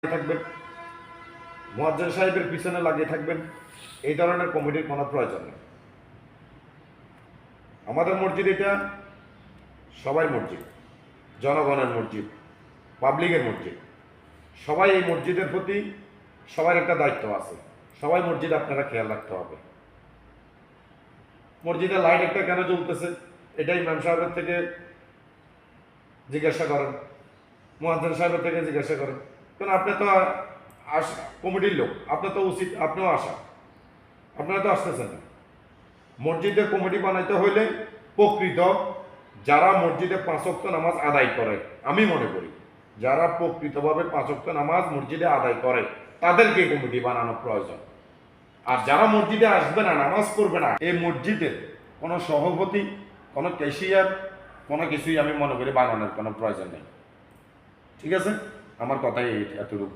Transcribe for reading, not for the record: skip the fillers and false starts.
থাকবেন, মুয়াজ্জিন সাহেবের পিছনে লাগিয়ে থাকবেন, এই ধরনের কমিটির কোনো প্রয়োজন নেই। আমাদের মসজিদ এটা সবাই মসজিদ, জনগণের মসজিদ, পাবলিকের মসজিদ। সবাই এই মসজিদের প্রতি সবার একটা দায়িত্ব আছে। সবাই মসজিদ আপনারা খেয়াল রাখতে হবে। মসজিদের লাইট একটা কেন জ্বলতেছে এটা ইমাম সাহেবের থেকে জিজ্ঞাসা করেন, মুয়াজ্জিন সাহেবের থেকে জিজ্ঞাসা করেন। কারণ আপনি তো কমিটির লোক, আপনার তো উচিত আপনিও আসা, আপনারা তো আসতেছেন না। মসজিদের কমিটি বানাইতে হইলে প্রকৃত যারা মসজিদে 5 ওয়াক্ত নামাজ আদায় করে, আমি মনে করি যারা প্রকৃতভাবে 5 ওয়াক্ত নামাজ মসজিদে আদায় করে তাদেরকে কমিটি বানানো প্রয়োজন। আর যারা মসজিদে আসবে না, নামাজ পড়বে না, এই মসজিদের কোনো সভাপতি, কোনো ক্যাশিয়ার, কোনো কিছুই আমি মনে করি বানানোর কোনো প্রয়োজন নেই। ঠিক আছে, আমার কথাই এতটুকু।